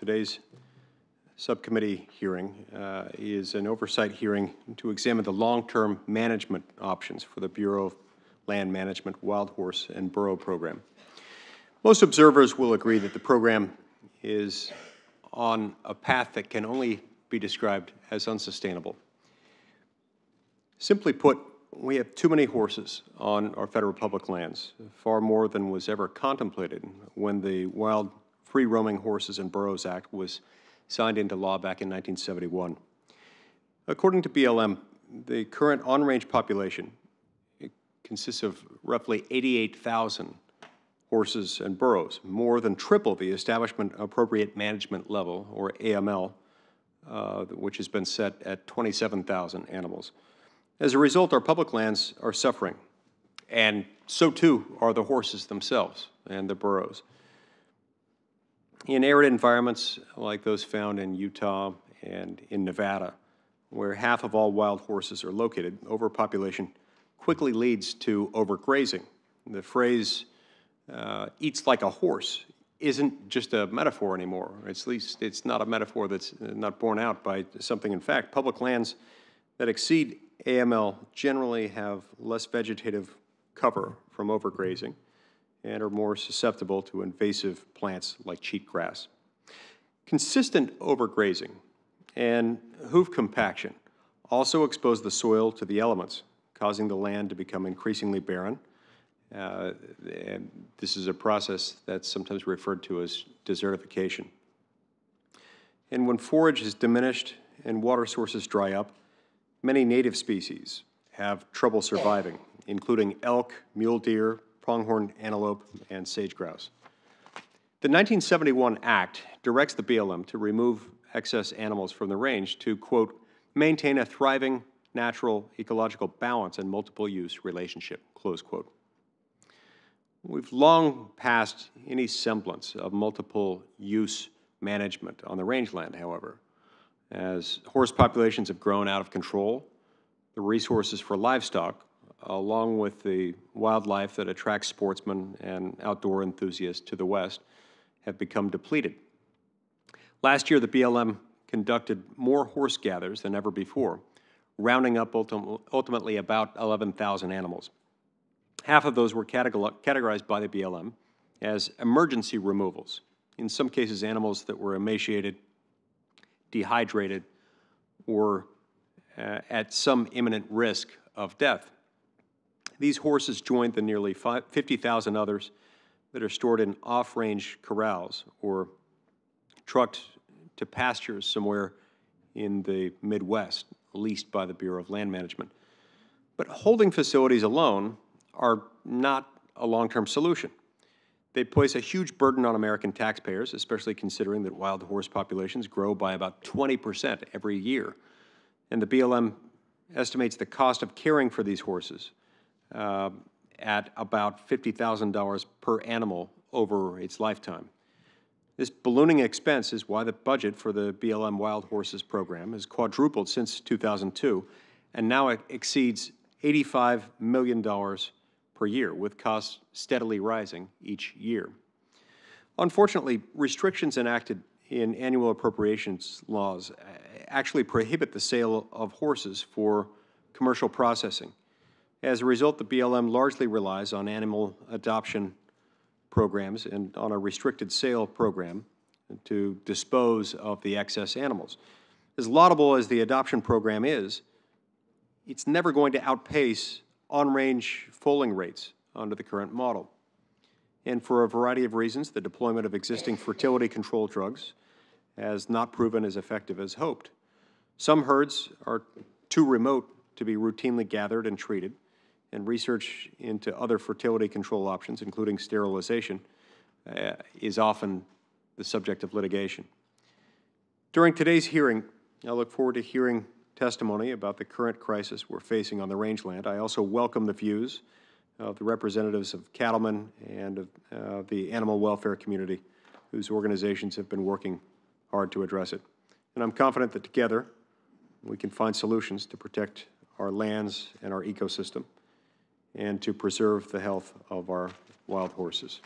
Today's subcommittee hearing is an oversight hearing to examine the long-term management options for the Bureau of Land Management Wild Horse and Burro program. Most observers will agree that the program is on a path that can only be described as unsustainable. Simply put, we have too many horses on our federal public lands, far more than was ever contemplated when the Wild Free-Roaming Horses and Burros Act was signed into law back in 1971. According to BLM, the current on-range population consists of roughly 88,000 horses and burros, more than triple the Establishment Appropriate Management Level, or AML, which has been set at 27,000 animals. As a result, our public lands are suffering, and so too are the horses themselves and the burros. In arid environments like those found in Utah and in Nevada, where half of all wild horses are located, overpopulation quickly leads to overgrazing. The phrase, eats like a horse, isn't just a metaphor anymore. At least it's not a metaphor that's not borne out by something in fact. Public lands that exceed AML generally have less vegetative cover from overgrazing and are more susceptible to invasive plants like cheatgrass. Consistent overgrazing and hoof compaction also expose the soil to the elements, causing the land to become increasingly barren. And this is a process that's sometimes referred to as desertification. And when forage is diminished and water sources dry up, many native species have trouble surviving, including elk, mule deer, pronghorn antelope, and sage grouse. The 1971 Act directs the BLM to remove excess animals from the range to, quote, maintain a thriving natural ecological balance and multiple use relationship, close quote. We've long passed any semblance of multiple use management on the rangeland, however. As horse populations have grown out of control, the resources for livestock, along with the wildlife that attracts sportsmen and outdoor enthusiasts to the west, have become depleted. Last year, the BLM conducted more horse gathers than ever before, rounding up ultimately about 11,000 animals. Half of those were categorized by the BLM as emergency removals, in some cases animals that were emaciated, dehydrated, or at some imminent risk of death. These horses joined the nearly 50,000 others that are stored in off-range corrals or trucked to pastures somewhere in the Midwest, leased by the Bureau of Land Management. But holding facilities alone are not a long-term solution. They place a huge burden on American taxpayers, especially considering that wild horse populations grow by about 20% every year. And the BLM estimates the cost of caring for these horses at about $50,000 per animal over its lifetime. This ballooning expense is why the budget for the BLM Wild Horses program has quadrupled since 2002, and now it exceeds $85 million per year, with costs steadily rising each year. Unfortunately, restrictions enacted in annual appropriations laws actually prohibit the sale of horses for commercial processing. As a result, the BLM largely relies on animal adoption programs and on a restricted sale program to dispose of the excess animals. As laudable as the adoption program is, it's never going to outpace on-range foaling rates under the current model. And for a variety of reasons, the deployment of existing fertility control drugs has not proven as effective as hoped. Some herds are too remote to be routinely gathered and treated, and research into other fertility control options, including sterilization, is often the subject of litigation. During today's hearing, I look forward to hearing testimony about the current crisis we're facing on the rangeland. I also welcome the views of the representatives of cattlemen and of the animal welfare community, whose organizations have been working hard to address it. And I'm confident that together we can find solutions to protect our lands and our ecosystem and to preserve the health of our wild horses.